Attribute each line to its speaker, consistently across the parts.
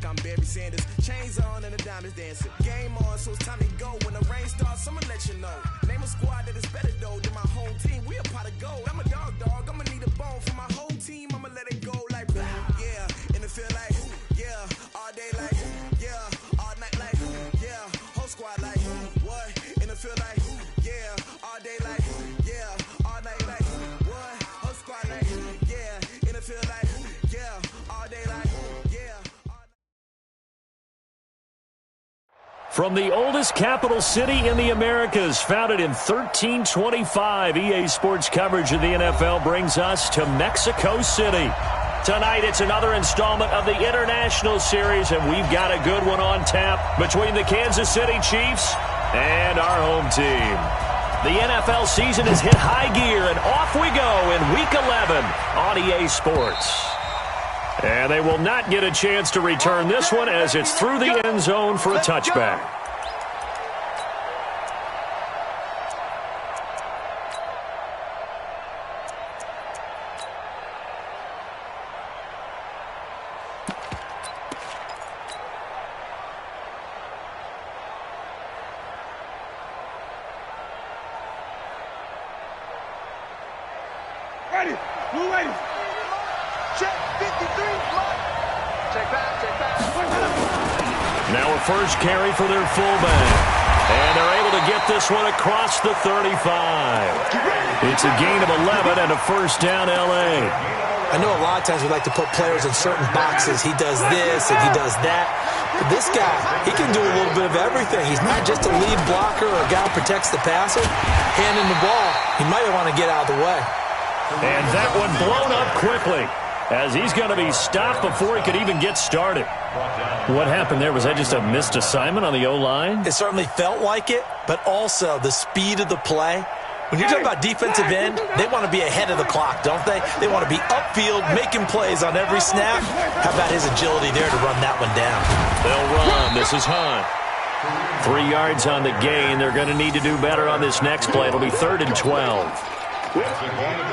Speaker 1: like I'm Barry Sanders. Chains on and the diamonds dancing. Game on, so it's time to go. When the rain starts, I'ma let you know. Name a squad that is better though than my home team. We a pot of gold. I'm a dog. I'ma need a bone for my whole team. I'ma let it go like yeah. And it feel like yeah. All day like yeah. All night like yeah. Whole squad like what? And it feel like yeah. All day like yeah. All night like what? Whole squad like yeah. And it feel like yeah. All day like yeah.
Speaker 2: From the oldest capital city in the Americas, founded in 1325, EA Sports coverage of the NFL brings us to Mexico City. Tonight, it's another installment of the International Series, and we've got a good one on tap between the Kansas City Chiefs and our home team. The NFL season has hit high gear, and off we go in Week 11 on EA Sports. And they will not get a chance to return this one as it's through the end zone for a touchback.
Speaker 3: Ready, blue lady. Check 53. Check back.
Speaker 2: Now a first carry for their fullback. And they're able to get this one across the 35. It's a gain of 11 and a first down, L.A.
Speaker 4: I know a lot of times we like to put players in certain boxes. He does this and he does that. But this guy, he can do a little bit of everything. He's not just a lead blocker or a guy who protects the passer. Handing the ball, he might want to get out of the way.
Speaker 2: And that one blown up quickly as he's going to be stopped before he could even get started. What happened there? Was that just a missed assignment on the O-line?
Speaker 4: It certainly felt like it, but also the speed of the play. When you're talking about defensive end, they want to be ahead of the clock, don't they? They want to be upfield, making plays on every snap. How about his agility there to run that one down?
Speaker 2: They'll run. This is Hunt. 3 yards on the gain. They're going to need to do better on this next play. It'll be 3rd and 12.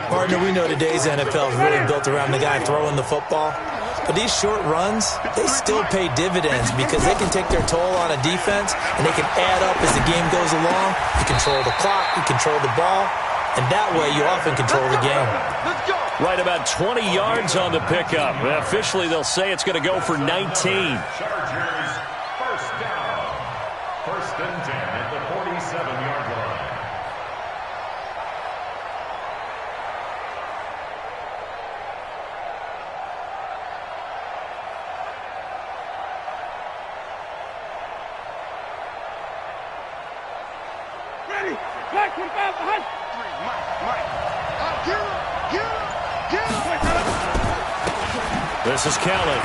Speaker 4: Partner, we know today's NFL is really built around the guy throwing the football. But these short runs, they still pay dividends because they can take their toll on a defense and they can add up as the game goes along. You control the clock, you control the ball, and that way you often control the game.
Speaker 2: Right about 20 yards on the pickup. Officially, they'll say it's going to go for 19.
Speaker 5: Chargers, first down. 1st and 10 at the 47-yard line.
Speaker 3: Black 25 behind. Mike. Get him.
Speaker 2: This is Kelly.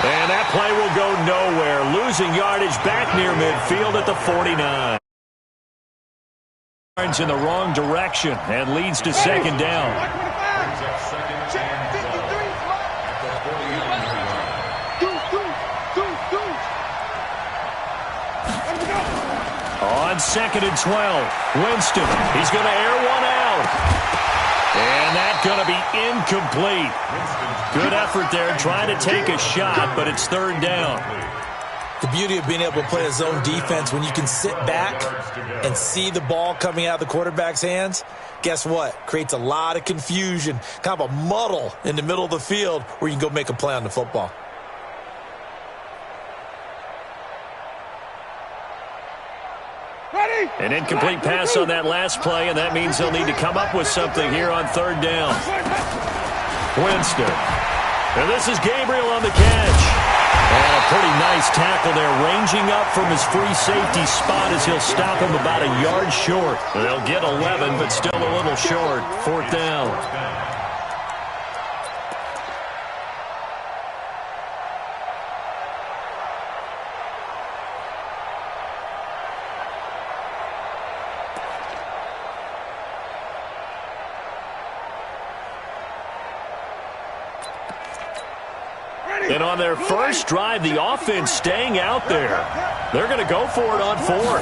Speaker 2: And that play will go nowhere. Losing yardage back near midfield at the 49. In the wrong direction and leads to 2nd down. On 2nd and 12, Winston, he's going to air one out. And that's going to be incomplete. Good effort there trying to take a shot, but it's 3rd down.
Speaker 4: The beauty of being able to play a zone defense when you can sit back and see the ball coming out of the quarterback's hands, guess what? Creates a lot of confusion, kind of a muddle in the middle of the field where you can go make a play on the football.
Speaker 2: An incomplete pass on that last play, and that means they'll need to come up with something here on 3rd down. Winston. And this is Gabriel on the catch. And a pretty nice tackle there, ranging up from his free safety spot as he'll stop him about a yard short. They'll get 11, but still a little short. 4th down. And on their first drive, the offense staying out there. They're going to go for it on 4th.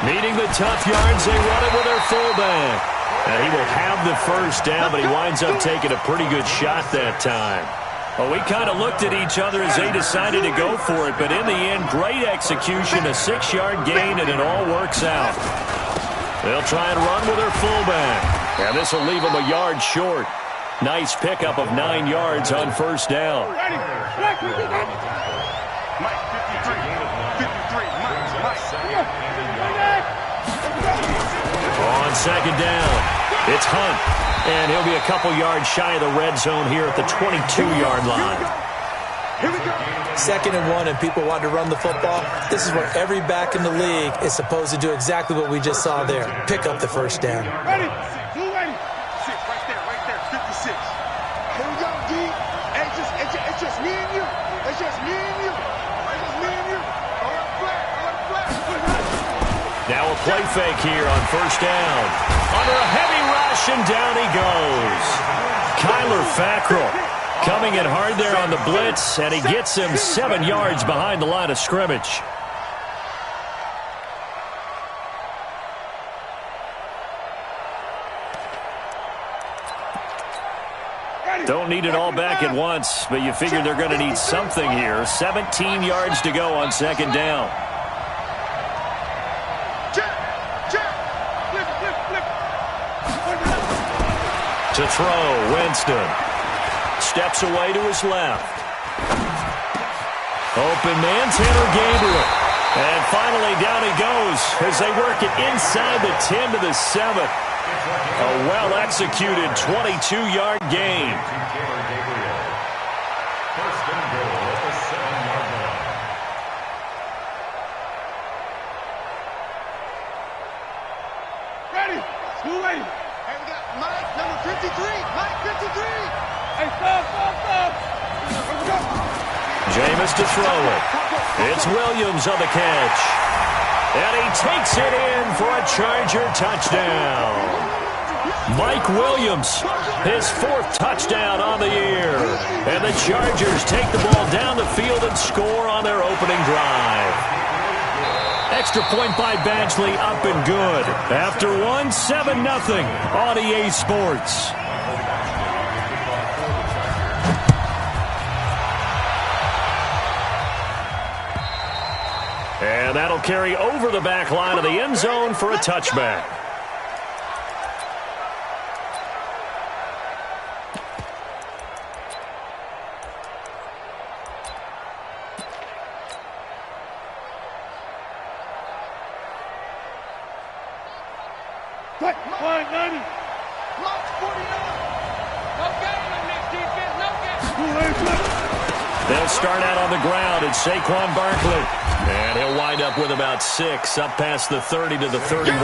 Speaker 2: Needing the tough yards, they run it with their fullback. And he will have the first down, but he winds up taking a pretty good shot that time. Well, we kind of looked at each other as they decided to go for it, but in the end, great execution, a 6-yard gain, and it all works out. They'll try and run with their fullback, and this will leave them a yard short. Nice pickup of 9 yards on first down. On second down, it's Hunt, and he'll be a couple yards shy of the red zone here at the 22-yard line.
Speaker 4: Second and 1, and people want to run the football. This is where every back in the league is supposed to do exactly what we just saw there. Pick up the first down.
Speaker 3: Ready? Who ready? 6, right there, 56. Here we go, D. Hey, it's just me and you. It's just me and you. It's just me and you.
Speaker 2: Now a play fake here on first down. Under a heavy rush, and down he goes. Kyler Fackrell coming in hard there on the blitz, and he gets him 7 yards behind the line of scrimmage. Don't need it all back at once, but you figure they're going to need something here. 17 yards to go on second down. To throw, Winston. Steps away to his left. Open man, Tanner Gabriel. And finally down he goes as they work it inside the 10 to the 7. A well-executed 22-yard gain.
Speaker 5: First and goal at the 7-yard line.
Speaker 3: Ready? Who ready? Hey, we got Mike, number 53. Mike, 53. Hey, stop. Here we go.
Speaker 2: Jameis to throw it. It's Williams on the catch. And he takes it in for a Charger touchdown. Mike Williams, his 4th touchdown on the year. And the Chargers take the ball down the field and score on their opening drive. Extra point by Badgley, up and good. After 7-0 on EA Sports. And that'll carry over the back line of the end zone for a touchback.
Speaker 3: Line 90. Mark 49. No game on this defense. No game.
Speaker 2: They'll start out on the ground. It's Saquon Barkley. And he'll wind up with about 6 up past the 30 to the 31.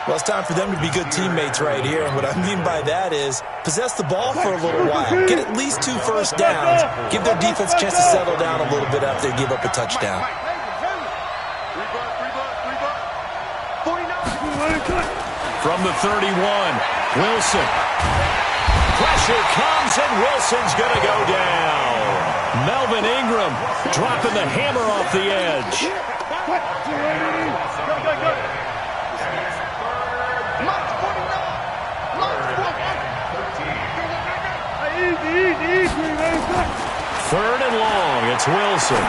Speaker 4: Well, it's time for them to be good teammates right here. And what I mean by that is possess the ball for a little while. Get at least 2 first downs. Give their defense a chance to settle down a little bit after they give up a touchdown.
Speaker 2: From the 31, Wilson. Pressure comes, and Wilson's going to go down. Melvin Ingram dropping the hammer off the edge. Third and long, it's Wilson.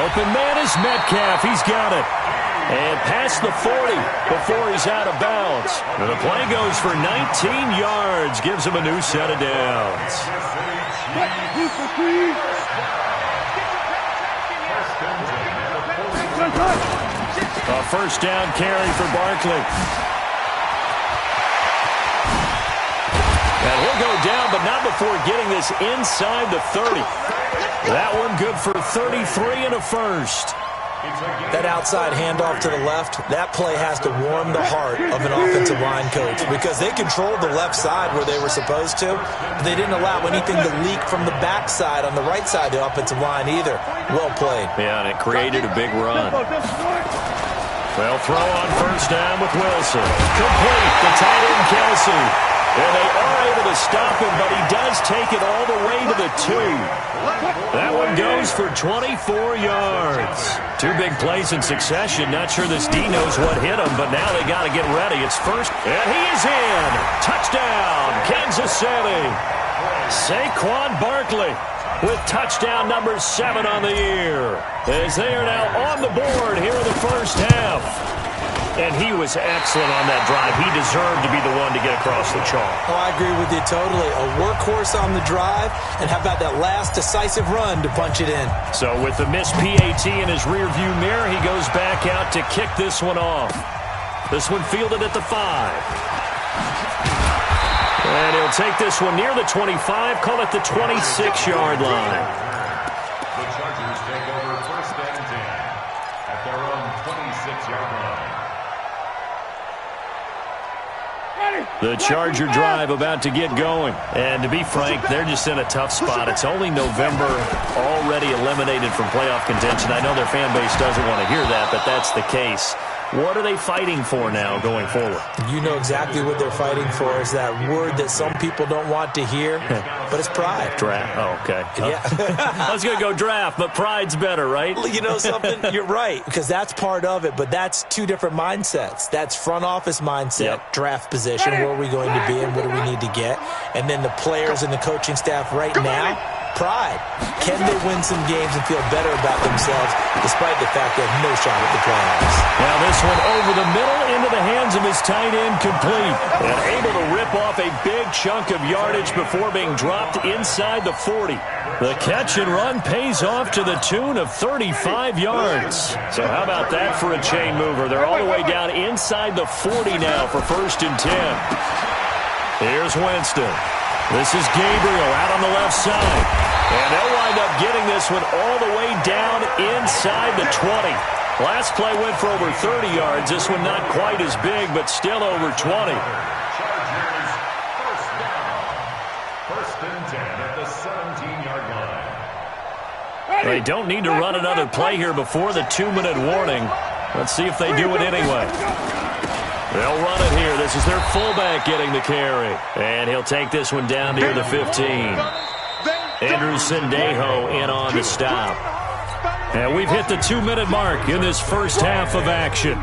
Speaker 2: Open man is Metcalf. He's got it. And past the 40 before he's out of bounds. And the play goes for 19 yards. Gives him a new set of downs. A first down carry for Barkley. And he'll go down, but not before getting this inside the 30. That one good for 33 and a first.
Speaker 4: That outside handoff to the left, that play has to warm the heart of an offensive line coach because they controlled the left side where they were supposed to, but they didn't allow anything to leak from the backside on the right side of the offensive line either. Well played.
Speaker 2: Yeah, and it created a big run. They'll throw on first down with Wilson. Complete to tight end Kelsey. And they are able to stop him, but he does take it all the way to the 2. That one goes for 24 yards. 2 big plays in succession. Not sure this D knows what hit him, but now they got to get ready. It's first, and he is in. Touchdown, Kansas City. Saquon Barkley with touchdown number 7 on the year, as they are now on the board here in the first half. And he was excellent on that drive. He deserved to be the one to get across the chalk.
Speaker 4: Oh, I agree with you totally. A workhorse on the drive, and how about that last decisive run to punch it in?
Speaker 2: So with the missed PAT in his rearview mirror, he goes back out to kick this one off. This one fielded at the 5. And he'll take this one near the 25, call it the 26-yard line.
Speaker 5: The Chargers take over first and 10 at their own 26-yard line.
Speaker 2: The Charger drive about to get going. And to be frank, they're just in a tough spot. It's only November, already eliminated from playoff contention. I know their fan base doesn't want to hear that, but that's the case. What are they fighting for now going forward?
Speaker 4: You know exactly what they're fighting for. Is that word that some people don't want to hear, but it's pride.
Speaker 2: Draft. Oh, okay.
Speaker 4: Yeah.
Speaker 2: I was going to go draft, but pride's better, right?
Speaker 4: You know something? You're right, because that's part of it, but that's two different mindsets. That's front office mindset, draft position, where are we going to be and what do we need to get? And then the players and the coaching staff right now, pride. Can they win some games and feel better about themselves despite the fact they have no shot at the playoffs?
Speaker 2: Now this one over the middle into the hands of his tight end, complete. And able to rip off a big chunk of yardage before being dropped inside the 40. The catch and run pays off to the tune of 35 yards. So how about that for a chain mover? They're all the way down inside the 40 now for first and 10. Here's Winston. This is Gabriel out on the left side. And they'll wind up getting this one all the way down inside the 20. Last play went for over 30 yards. This one not quite as big, but still over 20.
Speaker 5: Chargers first down. First and 10 at the 17-yard line.
Speaker 2: They don't need to run another play here before the 2-minute warning. Let's see if they do it anyway. They'll run it here. This is their fullback getting the carry. And he'll take this one down near the 15. Andrew Sendejo in on the stop. And we've hit the 2-minute mark in this first half of action.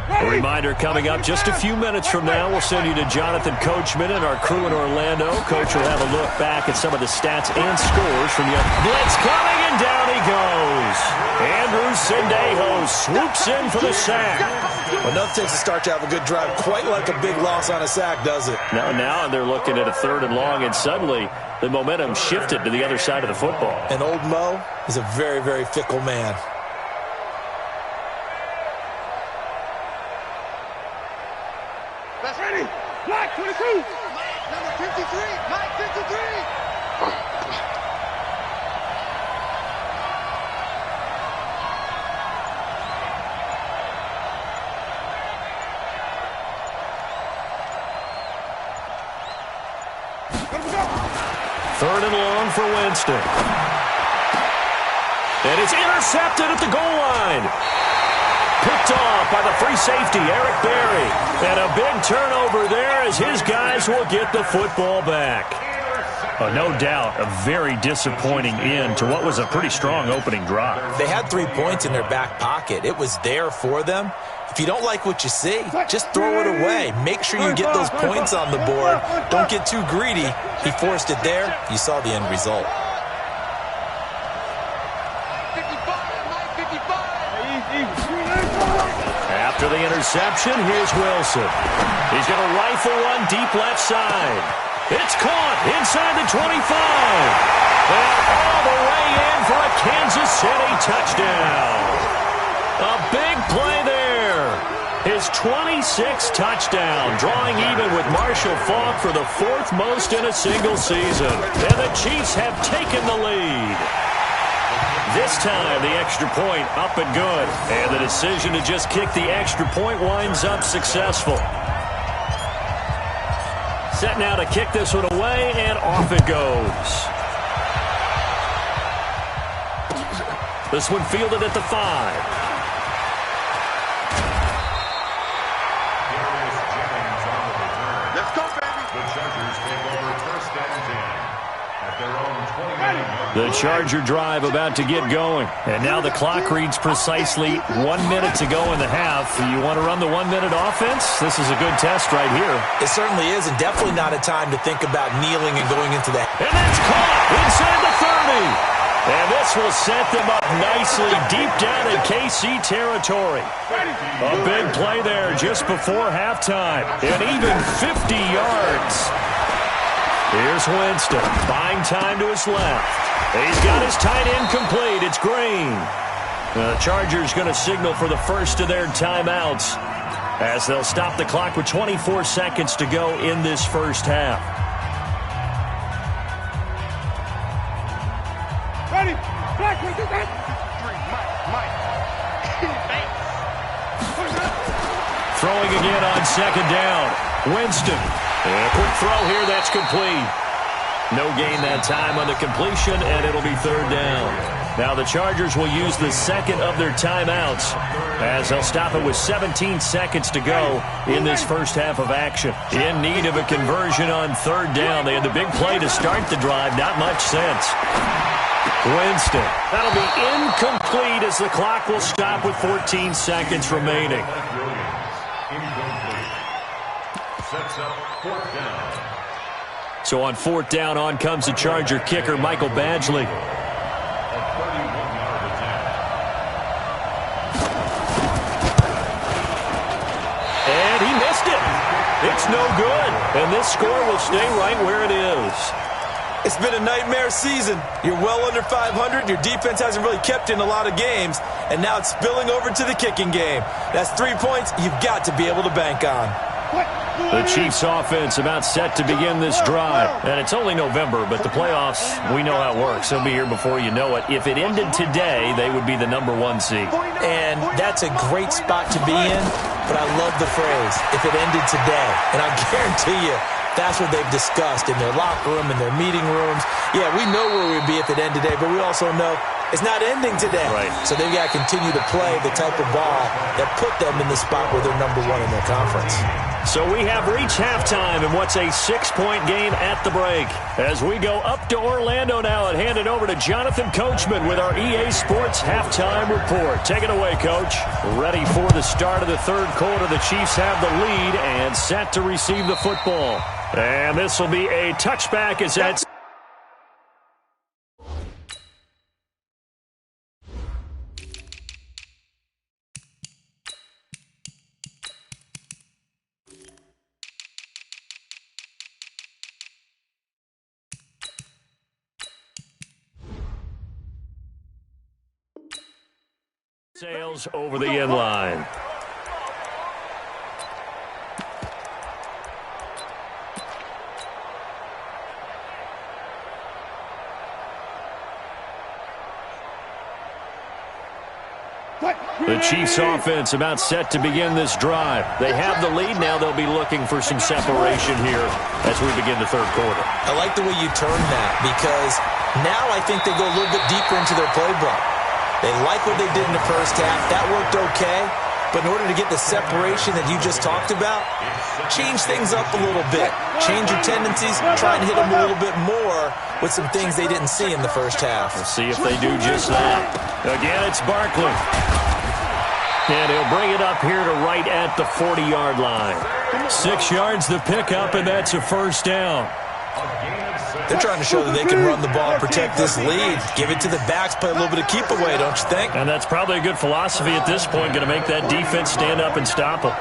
Speaker 2: A reminder coming up just a few minutes from now. We'll send you to Jonathan Coachman and our crew in Orlando. Coach will have a look back at some of the stats and scores from the blitz coming, and down he goes. Andrew Sendejo swoops in for the sack.
Speaker 4: Well, nothing takes a start to have a good drive quite like a big loss on a sack, does it?
Speaker 2: Now they're looking at a 3rd and long, and suddenly the momentum shifted to the other side of the football.
Speaker 4: And old Mo is a very, very fickle man.
Speaker 3: That's ready. Mike 22. Number 53. Mike 53.
Speaker 2: Third and long for Winston. And it's intercepted at the goal line. Picked off by the free safety, Eric Berry. And a big turnover there as his guys will get the football back. No doubt a very disappointing end to what was a pretty strong opening drive.
Speaker 4: They had 3 points in their back pocket. It was there for them. If you don't like what you see, just throw it away. Make sure you get those points on the board. Don't get too greedy. He forced it there. You saw the end result.
Speaker 2: After the interception, here's Wilson. He's going to rifle one deep left side. It's caught inside the 25. And all the way in for a Kansas City touchdown. A big play there. His 26th touchdown, drawing even with Marshall Faulk for the 4th most in a single season. And the Chiefs have taken the lead. This time, the extra point up and good. And the decision to just kick the extra point winds up successful. Set now to kick this one away, and off it goes. This one fielded at the 5.
Speaker 3: Let's go, baby.
Speaker 5: The Chargers take over first and 10 at their own 29.
Speaker 2: The Charger drive about to get going. And now the clock reads precisely 1 minute to go in the half. You want to run the 1 minute offense? This is a good test right here.
Speaker 4: It certainly is, and definitely not a time to think about kneeling and going into that.
Speaker 2: And that's caught inside the 30. And this will set them up nicely deep down in KC territory. A big play there just before halftime. And even 50 yards. Here's Winston, buying time to his left. He's got his tight end complete. It's Green. The Chargers going to signal for the first of their timeouts as they'll stop the clock with 24 seconds to go in this first half.
Speaker 3: Ready? Black, what's that? Mike.
Speaker 2: Throwing again on second down. Winston. A quick throw here, that's complete. No gain that time on the completion, and it'll be third down. Now the Chargers will use the second of their timeouts as they'll stop it with 17 seconds to go in this first half of action. In need of a conversion on third down. They had the big play to start the drive. Not much sense. Winston. That'll be incomplete as the clock will stop with 14 seconds remaining.
Speaker 5: Sets up fourth down.
Speaker 2: So on fourth down, on comes the Charger kicker, Michael Badgley.
Speaker 5: A 31-yard attempt.
Speaker 2: And he missed it. It's no good. And this score will stay right where it is.
Speaker 4: It's been a nightmare season. You're well under 500. Your defense hasn't really kept in a lot of games. And now it's spilling over to the kicking game. That's 3 points you've got to be able to bank on.
Speaker 2: The Chiefs offense about set to begin this drive. And it's only November, but the playoffs, we know how it works. They'll be here before you know it. If it ended today, they would be the #1 seed.
Speaker 4: And that's a great spot to be in, but I love the phrase, if it ended today. And I guarantee you, that's what they've discussed in their locker room, in their meeting rooms. Yeah, we know where we'd be if it ended today, but we also know it's not ending today.
Speaker 2: Right.
Speaker 4: So they've got to continue to play the type of ball that put them in the spot where they're #1 in their conference.
Speaker 2: So we have reached halftime in what's a 6-point game at the break. As we go up to Orlando now and hand it over to Jonathan Coachman with our EA Sports Halftime Report. Take it away, Coach. Ready for the start of the third quarter. The Chiefs have the lead and set to receive the football. And this will be a touchback as that's sails over the end line. The Chiefs offense about set to begin this drive. They have the lead. Now they'll be looking for some separation here as we begin the third quarter.
Speaker 4: I like the way you turned that because now I think they go a little bit deeper into their playbook. They like what they did in the first half. That worked okay. But in order to get the separation that you just talked about, change things up a little bit. Change your tendencies. Try and hit them a little bit more with some things they didn't see in the first half.
Speaker 2: We'll see if they do just that. Again, it's Barkley. And he'll bring it up here to right at the 40-yard line. 6 yards the pickup, and that's a first down.
Speaker 4: They're trying to show that they can run the ball and protect this lead. Give it to the backs, play a little bit of keep away, don't you think?
Speaker 2: And that's probably a good philosophy at this point, going to make that defense stand up and stop them.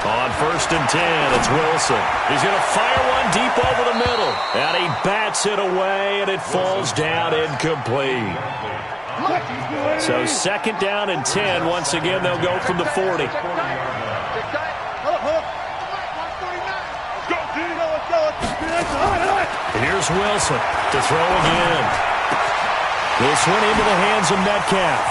Speaker 2: On 1st and 10, it's Wilson. He's going to fire one deep over the middle. And he bats it away, and it falls down incomplete. So 2nd down and 10. Once again, they'll go from the 40. Here's Wilson to throw again. This one into the hands of Metcalf.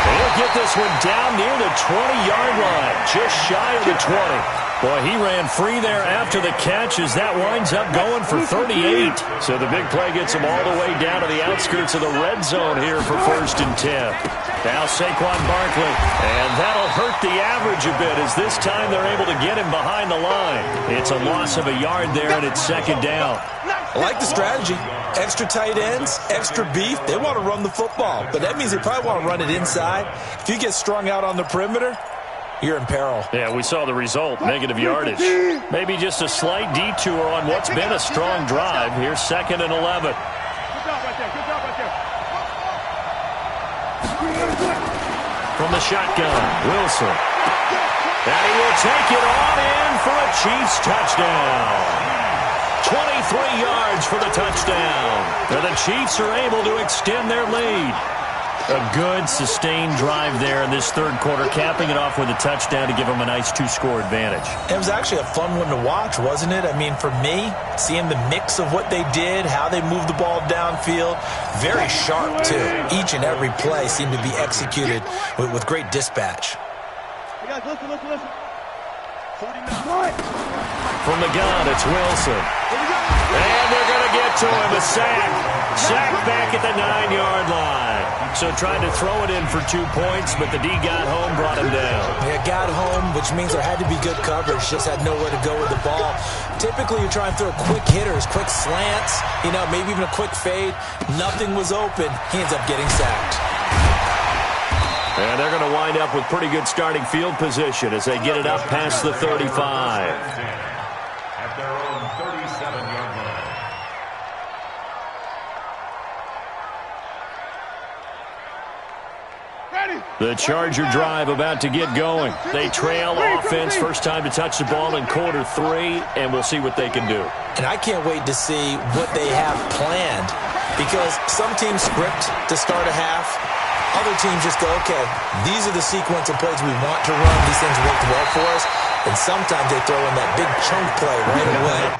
Speaker 2: He'll get this one down near the 20-yard line, just shy of the 20. Boy, he ran free there after the catch as that winds up going for 38. So the big play gets him all the way down to the outskirts of the red zone here for 1st and 10. Now Saquon Barkley, and that'll hurt the average a bit as this time they're able to get him behind the line. It's a loss of a yard there, and it's 2nd down.
Speaker 4: I like the strategy. Extra tight ends, extra beef. They want to run the football, but that means they probably want to run it inside. If you get strung out on the perimeter, you're in peril.
Speaker 2: Yeah, we saw the result, negative yardage. Maybe just a slight detour on what's been a strong drive. Here's 2nd and 11.
Speaker 3: Good job right there. Good job right there.
Speaker 2: From the shotgun, Wilson. And he will take it on in for a Chiefs touchdown. 23 yards for the touchdown. And the Chiefs are able to extend their lead. A good, sustained drive there in this 3rd quarter, capping it off with a touchdown to give them a nice 2-score advantage.
Speaker 4: It was actually a fun one to watch, wasn't it? I mean, for me, seeing the mix of what they did, how they moved the ball downfield, very sharp, too. Each and every play seemed to be executed with great dispatch.
Speaker 3: Hey guys, listen.
Speaker 1: 49.
Speaker 2: From the gun, it's Wilson. And they're going to get to him, a sack. Sack back at the 9-yard line. So trying to throw it in for 2 points, but the D got home, brought him down.
Speaker 4: Yeah, got home, which means there had to be good coverage. Just had nowhere to go with the ball. Typically, you try and throw quick hitters, quick slants, maybe even a quick fade. Nothing was open. He ends up getting sacked.
Speaker 2: And they're going to wind up with pretty good starting field position as they get it up past the 35.
Speaker 5: At their own 37-yard line.
Speaker 2: The Charger drive about to get going. They trail offense, first time to touch the ball in quarter 3, and we'll see what they can do.
Speaker 4: And I can't wait to see what they have planned, because some teams script to start a half. Other teams just go, okay, these are the sequence of plays we want to run. These things worked well for us. And sometimes they throw in that big chunk play right away.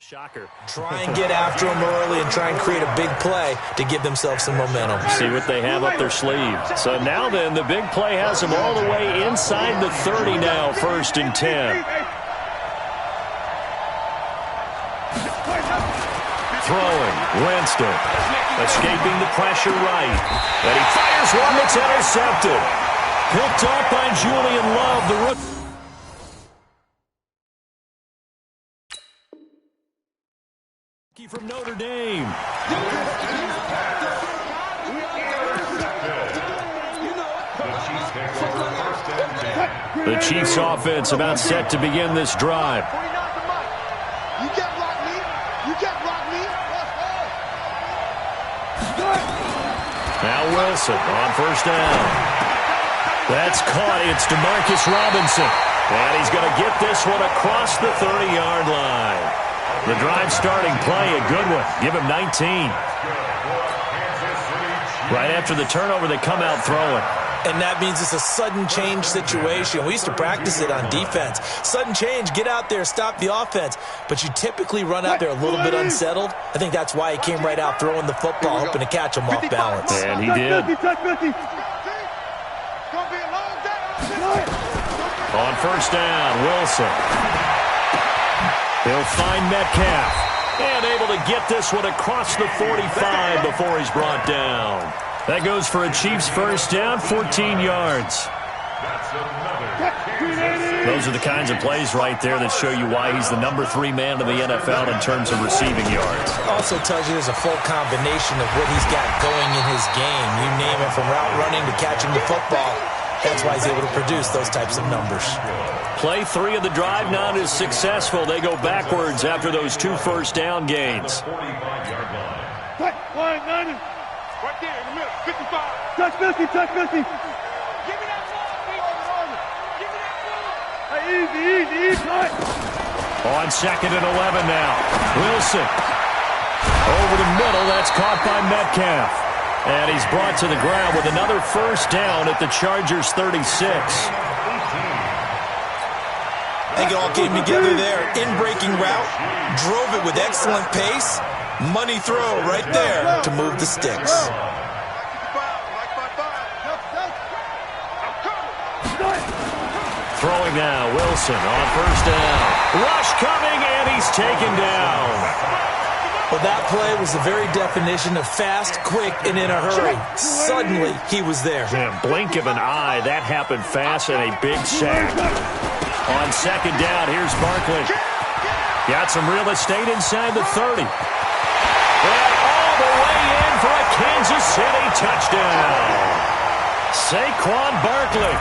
Speaker 2: Shocker.
Speaker 4: Try and get after them early and try and create a big play to give themselves some momentum.
Speaker 2: See what they have up their sleeve. So now then, the big play has them all the way inside the 30 now, 1st and 10. Throwing, Winston, escaping the pressure right. And he fires one that's intercepted. Picked off by Julian Love, the rookie. From Notre Dame. The Chiefs offense about set to begin this drive.
Speaker 3: You can't block me. You can't block me.
Speaker 2: Now Wilson on 1st down. That's caught. It's DeMarcus Robinson. And he's going to get this one across the 30-yard line. The drive starting play, a good one. Give him 19. Right after the turnover, they come out throwing.
Speaker 4: And that means it's a sudden change situation. We used to practice it on defense. Sudden change, get out there, stop the offense. But you typically run out there a little bit unsettled. I think that's why he came right out throwing the football, hoping to catch him off balance.
Speaker 2: And he did. On 1st down, Wilson. He'll find Metcalf. And able to get this one across the 45 before he's brought down. That goes for a Chiefs 1st down, 14 yards. Those are the kinds of plays right there that show you why he's the number 3 man in the NFL in terms of receiving yards.
Speaker 4: Also tells you there's a full combination of what he's got going in his game. You name it, from route running to catching the football. That's why he's able to produce those types of numbers.
Speaker 2: Play 3 of the drive not as successful. They go backwards after those 2 1st down gains.
Speaker 3: Right there in the middle, 55. Touch Missy. Give me that ball. Give me that ball. Hey, easy.
Speaker 2: On 2nd and 11 now. Wilson. Over the middle, that's caught by Metcalf. And he's brought to the ground with another 1st down at the Chargers 36.
Speaker 4: I think it all came together there. In-breaking route, drove it with excellent pace, Money throw right there to move the sticks.
Speaker 2: Throwing now, Wilson on first down. Rush coming, and he's taken down.
Speaker 4: Well, that play was the very definition of fast, quick, and in a hurry. Suddenly, he was there.
Speaker 2: Yeah, blink of an eye, that happened fast, and a big sack. On second down, here's Barkley. Got some real estate inside the 30. And all the way in for a Kansas City touchdown. Saquon Barkley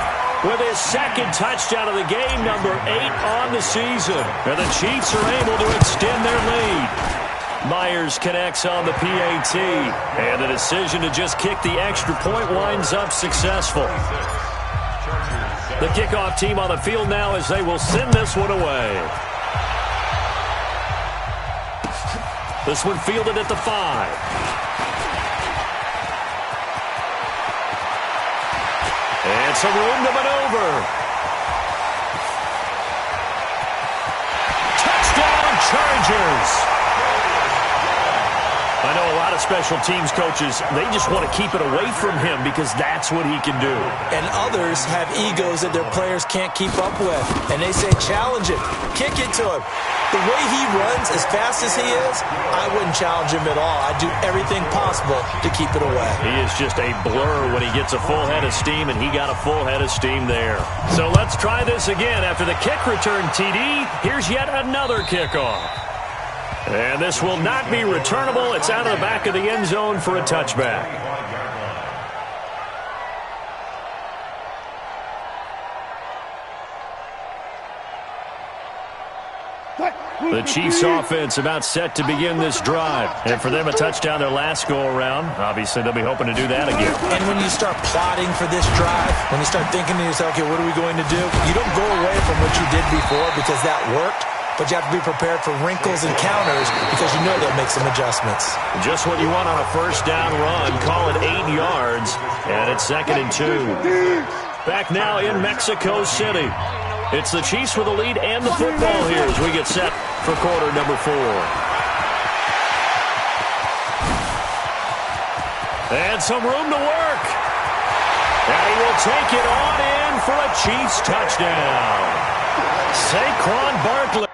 Speaker 2: with his second touchdown of the game, number 8 on the season. And the Chiefs are able to extend their lead. Myers connects on the PAT, and the decision to just kick the extra point winds up successful. The kickoff team on the field now as they will send this one away. This one fielded at the 5. And some room to maneuver. Touchdown, Chargers. I know a lot of special teams coaches, they just want to keep it away from him because that's what he can do.
Speaker 4: And others have egos that their players can't keep up with. And they say, challenge it. Kick it to him. The way he runs, as fast as he is, I wouldn't challenge him at all. I'd do everything possible to keep it away.
Speaker 2: He is just a blur when he gets a full head of steam, and he got a full head of steam there. So let's try this again. After the kick return TD, here's yet another kickoff. And this will not be returnable. It's out of the back of the end zone for a touchback. The Chiefs offense about set to begin this drive. And for them, a touchdown their last go-around. Obviously, they'll be hoping to do that again.
Speaker 4: And when you start plotting for this drive, when you start thinking to yourself, okay, what are we going to do? You don't go away from what you did before because that worked. But you have to be prepared for wrinkles and counters because you know they'll make some adjustments.
Speaker 2: Just what you want on a first down run. Call it 8 yards. And it's 2nd and 2. Back now in Mexico City. It's the Chiefs with the lead and the football here as we get set for quarter number 4. And some room to work. And he will take it on in for a Chiefs touchdown. Saquon Barkley.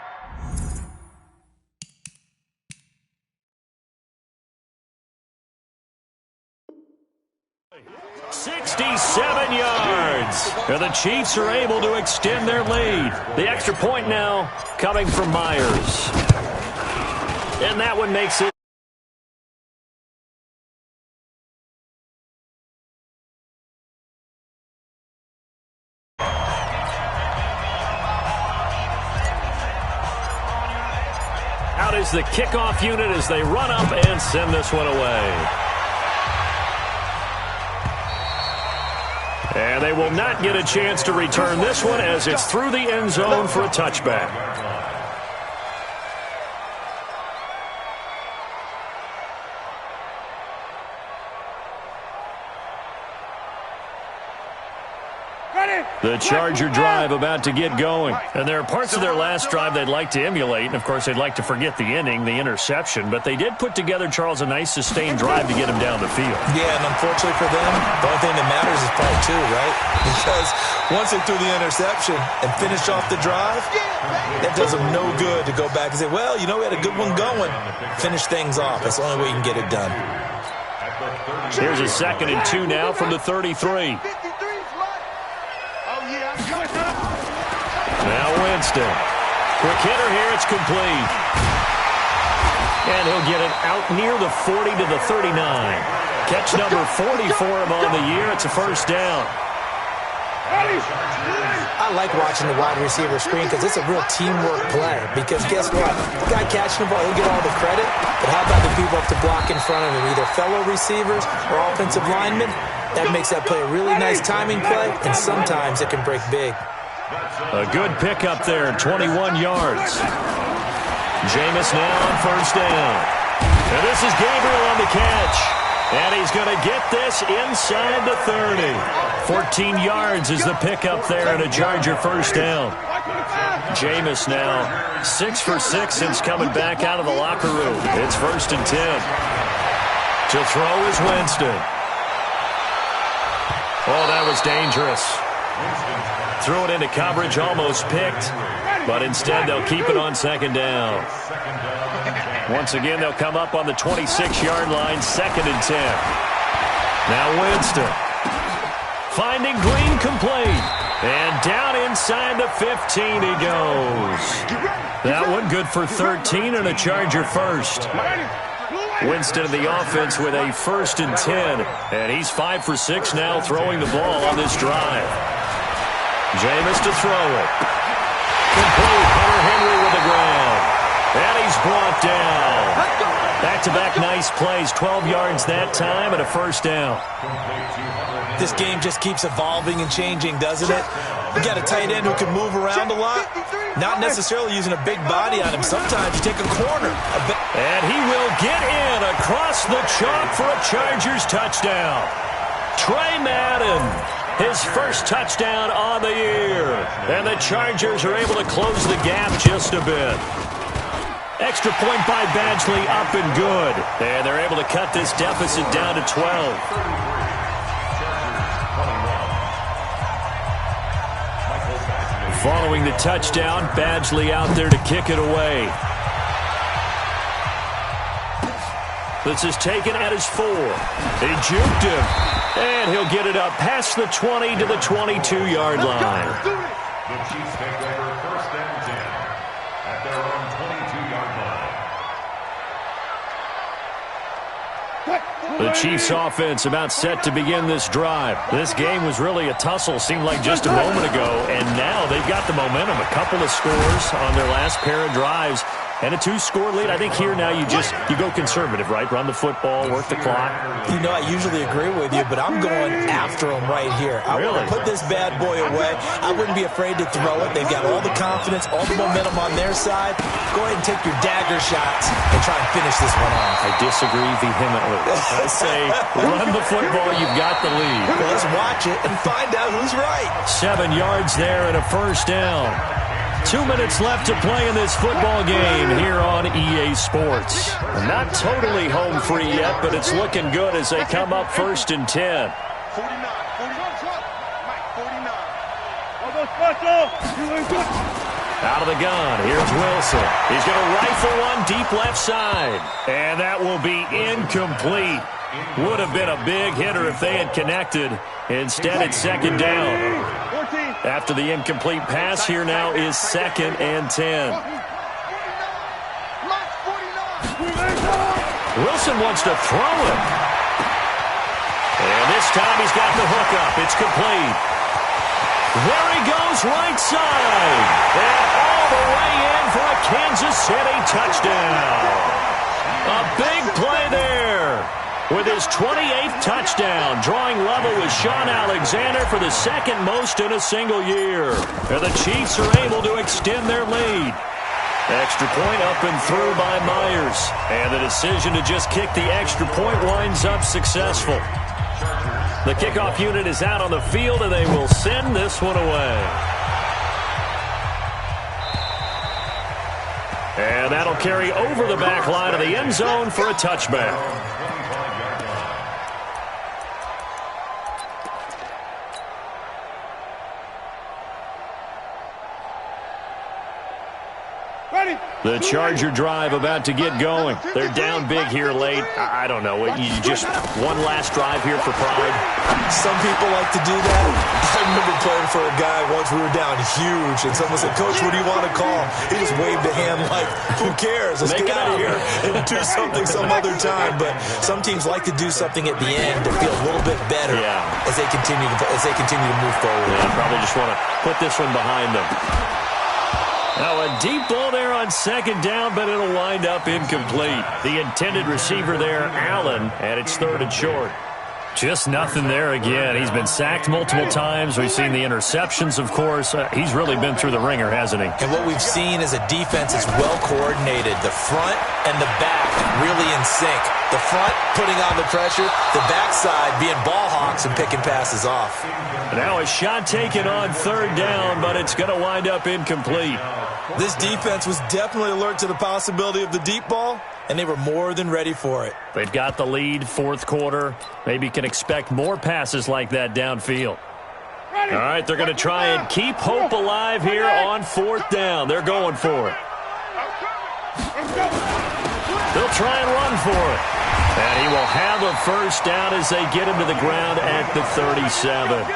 Speaker 2: 67 yards. And the Chiefs are able to extend their lead. The extra point now coming from Myers. And that one makes it. Out is the kickoff unit as they run up and send this one away. And they will not get a chance to return this one as it's through the end zone for a touchback. The Charger drive about to get going. And there are parts of their last drive they'd like to emulate. And, of course, they'd like to forget the inning, the interception. But they did put together, Charles, a nice sustained drive to get him down the field.
Speaker 4: Yeah, and unfortunately for them, the only thing that matters is part 2, right? Because once they threw the interception and finished off the drive, that does them no good to go back and say, well, you know, we had a good one going. Finish things off. That's the only way you can get it done.
Speaker 2: Here's a 2nd and 2 now from the 33. Now Winston. Quick hitter here. It's complete. And he'll get it out near the 40 to the 39. Catch number 40 for him on the year. It's a first down.
Speaker 4: I like watching the wide receiver screen because it's a real teamwork play. Because guess what? The guy catching the ball, he'll get all the credit. But how about the people up to block in front of him? Either fellow receivers or offensive linemen. That makes that play a really nice timing play, and sometimes it can break big.
Speaker 2: A good pickup there, 21 yards. Jameis now on first down. And this is Gabriel on the catch. And he's going to get this inside the 30. 14 yards is the pickup there and a Charger first down. Jameis now 6 for 6 since coming back out of the locker room. It's 1st and 10. To throw is Winston. Oh, that was dangerous. Threw it into coverage, almost picked, but instead they'll keep it on 2nd down. Once again, they'll come up on the 26-yard line, 2nd and 10. Now Winston. Finding Green complete. And down inside the 15 he goes. That one good for 13 and a Charger first. Winston in the offense with a 1st and 10. And he's 5 for 6 now throwing the ball on this drive. Jameis to throw it. Complete. Hunter Henry with the ground. And he's brought down. Back-to-back nice plays. 12 yards that time and a 1st down.
Speaker 4: This game just keeps evolving and changing, doesn't it? You got a tight end who can move around a lot. Not necessarily using a big body on him. Sometimes you take a corner.
Speaker 2: And he will get in across the chalk for a Chargers touchdown. Trey Madden, his first touchdown on the year. And the Chargers are able to close the gap just a bit. Extra point by Badgley, up and good. And they're able to cut this deficit down to 12. Following the touchdown, Badgley out there to kick it away. This is taken at his 4. He juked him, and he'll get it up past the 20 to the 22-yard line.
Speaker 5: The Chiefs take over 1st and 10 at their own 22-yard line.
Speaker 2: The Chiefs offense about set to begin this drive. This game was really a tussle, seemed like just a moment ago, and now they've got the momentum. A couple of scores on their last pair of drives. And a 2-score lead. I think here now you go conservative, right? Run the football, work the clock.
Speaker 4: You know, I usually agree with you, but I'm going after him right here. I want to put this bad boy away. I wouldn't be afraid to throw it. They've got all the confidence, all the momentum on their side. Go ahead and take your dagger shots and try and finish this one off.
Speaker 2: I disagree vehemently. I say run the football. You've got the lead.
Speaker 4: Well, let's watch it and find out who's right.
Speaker 2: 7 yards there and a 1st down. 2 minutes left to play in this football game here on EA Sports. Not totally home free yet, but it's looking good as they come up 1st and 10.
Speaker 3: 49.
Speaker 2: Out of the gun, here's Wilson. He's going to rifle one deep left side. And that will be incomplete. Would have been a big hitter if they had connected. Instead, it's 2nd down. After the incomplete pass, here now is 2nd and 10. Wilson wants to throw it. And this time he's got the hook up. It's complete. There he goes, right side. And all the way in for a Kansas City touchdown. A big play there. With his 28th touchdown, drawing level with Sean Alexander for the 2nd most in a single year. And the Chiefs are able to extend their lead. Extra point up and through by Myers. And the decision to just kick the extra point winds up successful. The kickoff unit is out on the field, and they will send this one away. And that'll carry over the back line of the end zone for a touchback. The Charger drive about to get going. They're down big here late. I don't know. You just one last drive here for pride.
Speaker 4: Some people like to do that. I remember playing for a guy once. We were down huge, and someone said, "Coach, what do you want to call?" He just waved a hand like, "Who cares? Let's get out of here and do something some other time." But some teams like to do something at the end to feel a little bit better as they continue to move forward.
Speaker 2: Yeah, probably just want to put this one behind them. Now a deep ball there on 2nd down, but it'll wind up incomplete. The intended receiver there, Allen, and it's 3rd and short. Just nothing there again. He's been sacked multiple times. We've seen the interceptions, of course. He's really been through the ringer, hasn't he?
Speaker 4: And what we've seen is a defense that's well coordinated. The front and the back really in sync. The front putting on the pressure, the backside being ball hawks and picking passes off.
Speaker 2: Now a shot taken on third down, but it's going to wind up incomplete.
Speaker 4: This defense was definitely alert to the possibility of the deep ball, and they were more than ready for it.
Speaker 2: They've got the lead, fourth quarter. Maybe can expect more passes like that downfield. All right, they're going to try and keep hope alive here on fourth down. They're going for it. They'll try and run for it. And he will have a first down as they get him to the ground at the 37.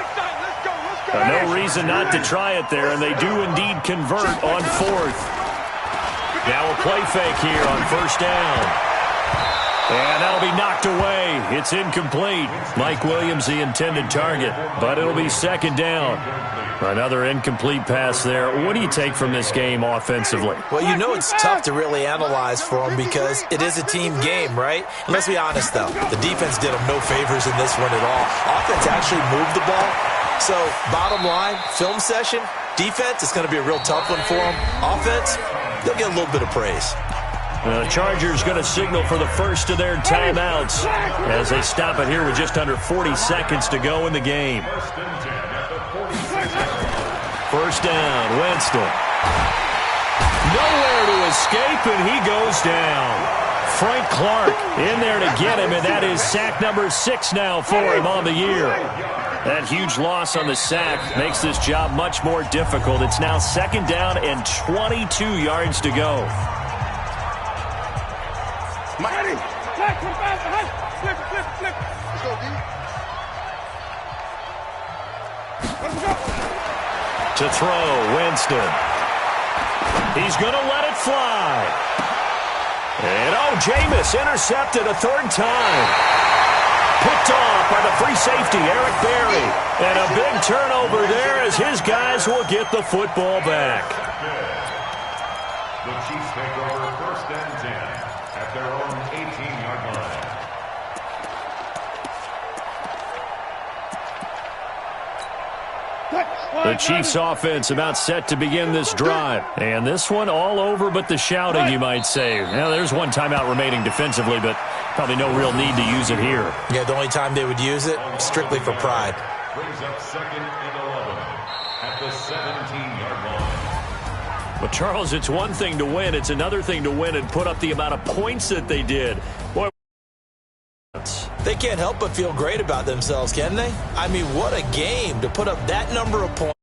Speaker 2: No reason not to try it there, and they do indeed convert on fourth. Now a play fake here on first down. And that'll be knocked away. It's incomplete. Mike Williams, the intended target, but it'll be second down. Another incomplete pass there. What do you take from this game offensively?
Speaker 4: Well, you know it's tough to really analyze for them because it is a team game, right? And let's be honest, though. The defense did them no favors in this one at all. Offense actually moved the ball. So, bottom line, film session, defense, it's going to be a real tough one for them. Offense, they'll get a little bit of praise.
Speaker 2: The Chargers going to signal for the first of their timeouts as they stop it here with just under 40 seconds to go in the game. First down, Winston. Nowhere to escape, and he goes down. Frank Clark in there to get him, and that is sack number 6 now for him on the year. That huge loss on the sack makes this job much more difficult. It's now second down and 22 yards to go. To throw, Winston. He's going to let it fly. And, Jameis intercepted a third time. Picked off by the free safety, Eric Berry. And a big turnover there as his guys will get the football back.
Speaker 5: The Chiefs take over first and 10 at their own 18-yard line.
Speaker 2: The Chiefs offense about set to begin this drive. And this one all over but the shouting, you might say. Now, there's one timeout remaining defensively, but probably no real need to use it here.
Speaker 4: Yeah, the only time they would use it, strictly for pride.
Speaker 5: Brings up second and 11 at the 17-yard line.
Speaker 2: But, Charles, it's one thing to win. It's another thing to win and put up the amount of points that they did. Boy,
Speaker 4: they can't help but feel great about themselves, can they? I mean, what a game to put up that number of points.